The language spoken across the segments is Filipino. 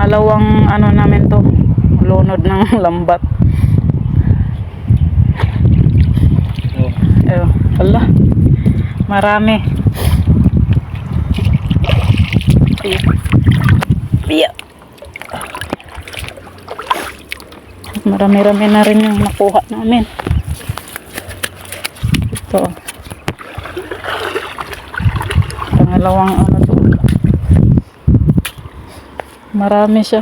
Pangalawang ano namin to, lunod ng lambat. Oh, ala, marami. Iya. Marami-rami na rin yung nakuha namin. Ito. Pangalawang ano to. Marami siya.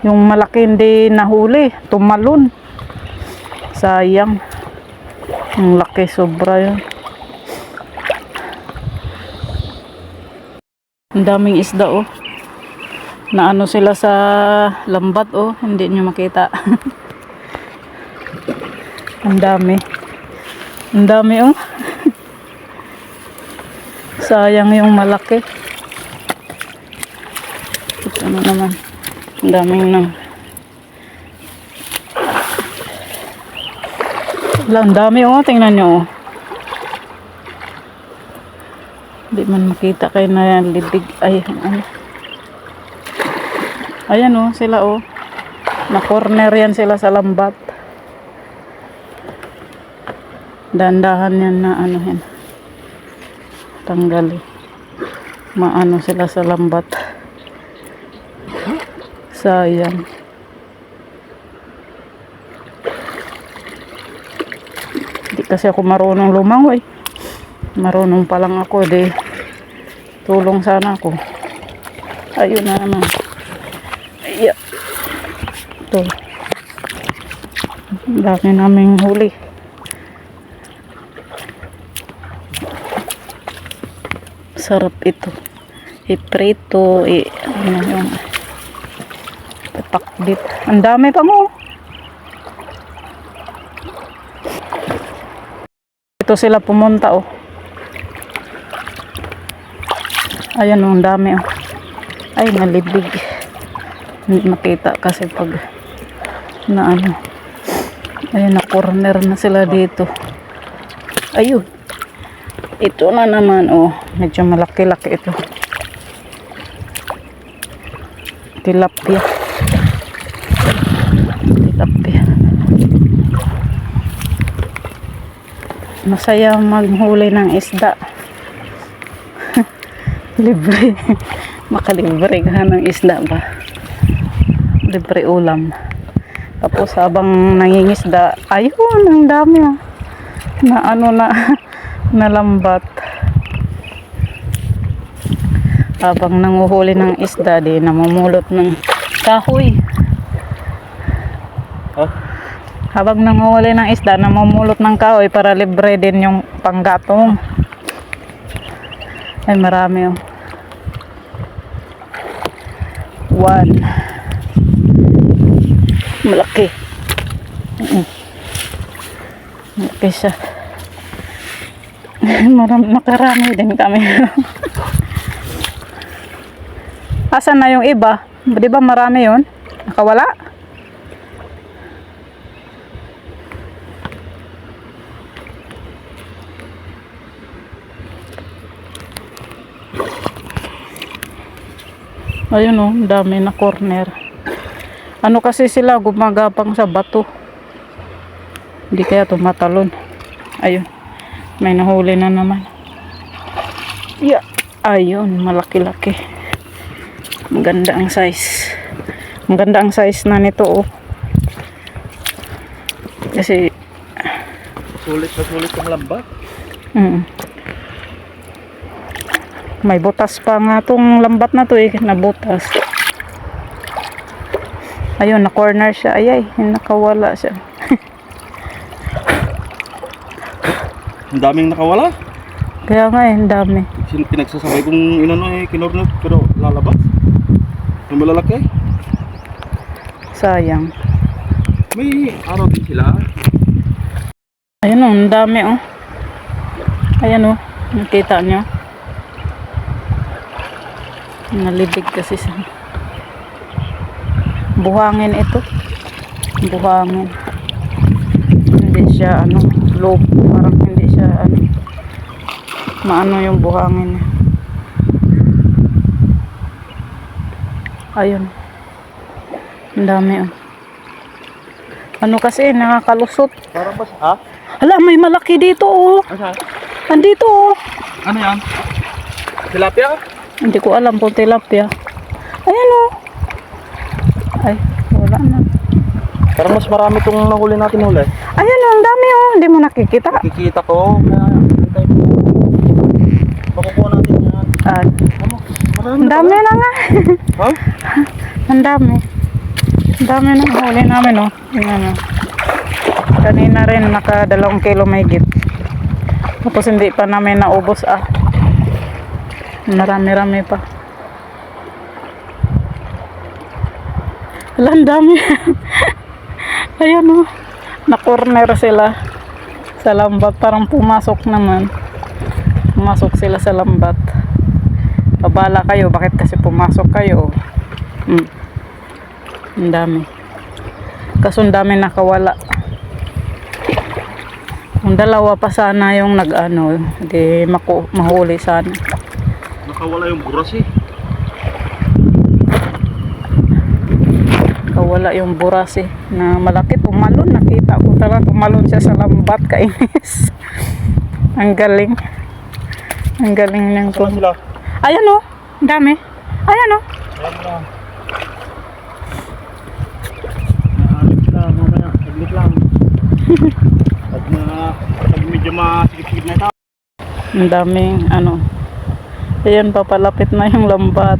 Yung malaki hindi nahuli, tumalon. Sayang. Ang laki, sobra yun. Ang daming isda oh. Na ano sila sa lambat oh, hindi nyo makita. Ang dami. Ang dami oh. Sayang yung malaki. Ito na naman. Ang daming nang. Ang dami oh, tingnan nyo oh. Hindi man makita kayo na libig. Ay, ano. Ayan oh, sila oh. Na corner yan sila sa lambat. Dandahan yan na ano yan. Tanggali. Maano sila sa lambat. Sayang. Hindi kasi ako marunong lumangoy. Marunong pa lang ako, di tulong sana ako. Ayun na naman. Iya. Ito. Dami naming huli. Sarap ito. Iprito, ano yung pakbit. Ang dami pa mo. Ito sila pumunta oh. Ayan oh, ang dami oh. Ay, nalibig. Hindi makita kasi pag na ano. Ayan, na corner na sila dito. Ayun. Ito na naman oh. Medyo malaki-laki ito. Tilapia. Tilapia. Masaya maghuli ng isda. Libre. Makalibre ka ng isda ba? Libre ulam. Tapos habang nangingisda, ayun, ang dami ah. Na ano na, nalambat. Habang nanguhuli ng isda, di namumulot ng kahoy. Huh? Habang nanguhuli ng isda, namumulot ng kahoy para libre din yung panggatong. Ay, marami oh. 1. Malaki. Malaki siya. Makarami din kami. Asan na yung iba? Di ba marami yun? Nakawala? Ayun oh, dami na corner. Ano kasi sila, gumagapang sa bato. Hindi kaya tumatalon. Ayun, may nahuli na naman. Yeah. Ayun, malaki-laki. Maganda ang size. Maganda ang size na nito oh. Kasi sulit na sulit ang lambat. May butas pa nga tong lambat na to eh, nabutas. Ayun, na corner siya. Ayay, nakawala siya. Ang daming nakawala. Kaya nga eh, ang dami. Pinagsasabay kong inano eh, kinornot pero lalabas. Yung malalaki. Sayang. May araw din sila. Ayun oh, ang dami oh. Ayan oh, nakita nyo. Nalibig kasi siya. Buhangin ito. Buhangin. Hindi siya ano, low. Parang hindi siya ano, maano yung buhangin. Ayun. Ang dami oh. Ano kasi, nakakalusot. Parang bas, ha? Hala, may malaki dito oh. Asa? Andito oh. Ano yan? Tilapia? Hindi ko alam kung tilapia. Ayan oh. Ay, wala na. Parang mas marami itong nahuli natin huli. Ayan oh, ang dami oh. Hindi mo nakikita. Kikita ko. Kaya, hintay mo. Makukuha natin yan. Ah, Ano? Marami ang na dami pala. na nga. Ha? Ang dami. Ang dami na huli namin oh. Yan oh. Kanina rin naka 2 kilo may git. Tapos hindi pa namin naubos ah. Marami-rami pa. Wala, ang dami. Ayan oh. Na-corner sila sa lambat. Parang pumasok naman. Pumasok sila sa lambat. Babala kayo. Bakit kasi pumasok kayo? Ang dami. Kaso ang dami nakawala. Kung 2 pa sana yung nag-ano, di mahuli sana. Nakawala yung buras eh. Nakawala yung buras eh. Na malaki, tumalon. Nakita ko talaga, tumalon siya sa lambat. Kainis. Ang galing. Ang galing niyang Saan sila? Ayan o. Ang dami. Ayan o. Ayan lang. Naalit lang, mamaya. Saglit lang. Pag medyo masikip-sikip na ito. Ang daming ano. Ayan, papalapit na yung lambat.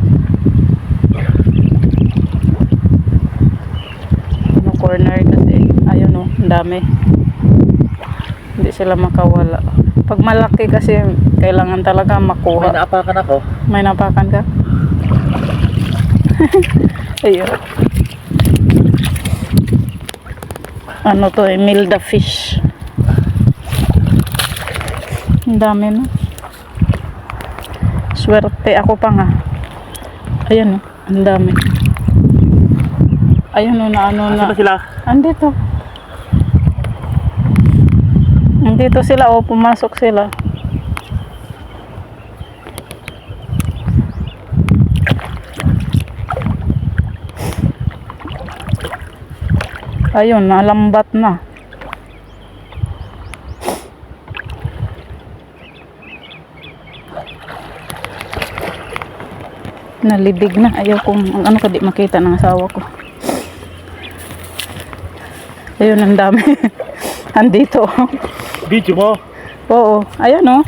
Ano, corner kasi. Ayun o. Ang dami. Hindi sila makawala. Pag malaki kasi kailangan talaga May makuha. naapakan ako. May napakan ka? Ayun. Ano to eh, Milda fish. Ang dami na. Swerte ako pa nga. Ayan o, ang dami. Ayun o na ano na. Saan sila? Andito. Andito sila o, pumasok sila. Ayun, nalambat na. Nalibig na. Ayaw kong, ano ka di makita ng asawa ko. Ayun, ang dami. Andito. Video mo. Oo, ayan o.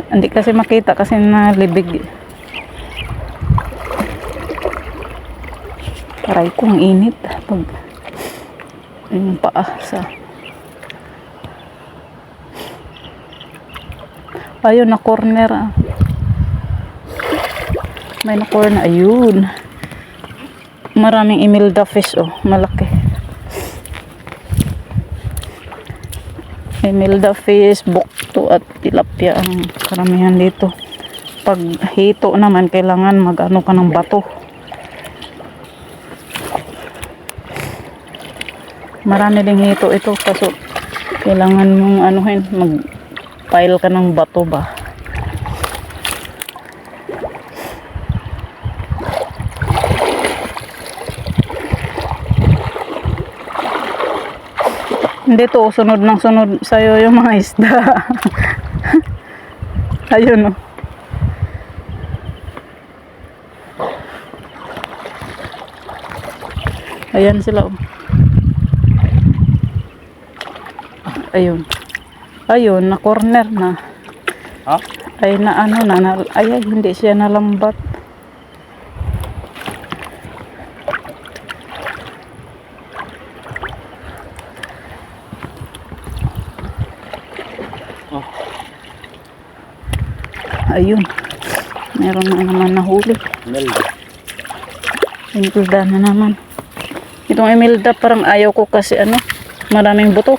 Hindi kasi makita kasi nalibig. Aray kong init pag yung paa sa ayun na corner ah. May na corner, ayun maraming Imelda fish oh, malaki Imelda fish, bukto at tilapia ang karamihan dito. Pag hito naman kailangan mag-ano ka ng bato. Marami ding hito ito kaso kailangan mong anuhin, mag-pile ka ng bato ba. Hindi to, sunod ng sunod sa'yo yung mga isda. Ayun o. Ayan sila o. Ayun. Ayun, na corner na. Ha? Ay na ano na, ay hindi siya nalambat. Oh. Ayun. Meron na naman nahuli. Imelda. Imelda na naman. Itong Imelda parang ayaw ko kasi ano, maraming buto.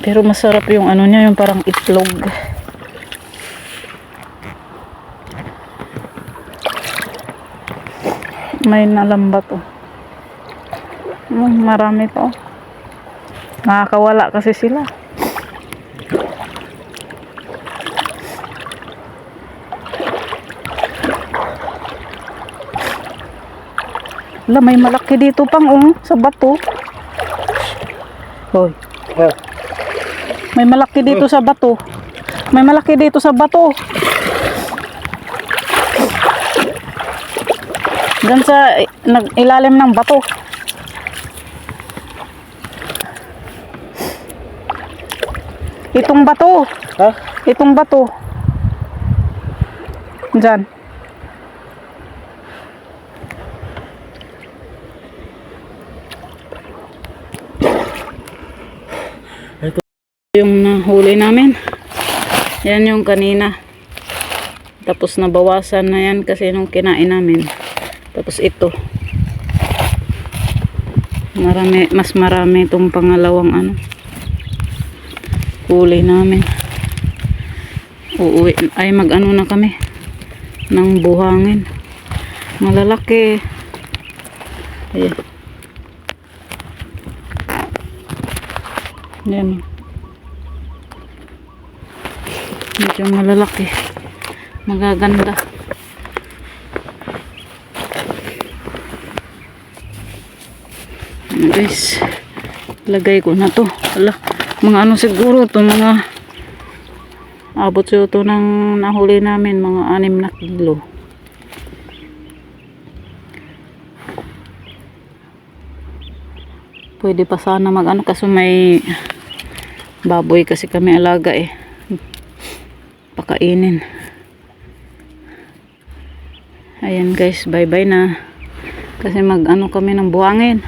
Pero masarap yung ano niya, yung parang itlog. May nalambat oh. Marami pa oh. Nakakawala kasi sila. Wala, may malaki dito pang sa bato. Hoy. Oh. May malaki dito sa bato. May malaki dito sa bato. Diyan sa ilalim ng bato. Itong bato. Ha? Itong bato. Diyan. Yung nahuli namin. Yan yung kanina. Tapos nabawasan na yan kasi nung kinain namin. Tapos ito. Marami, mas marami itong pangalawang huli namin. Uuwi. Ay mag-ano na kami. Ng buhangin. Malalaki. Ayan. Yan. Medyo malalaki. Magaganda. Guys, lagay ko na to. Ala, mga siguro to, mga abot siya to ng nahuli namin, mga 6 na kilo. Pwede pa sana kasi may baboy kasi kami alaga pakainin. Ayan guys, bye bye na kasi kami ng buhangin.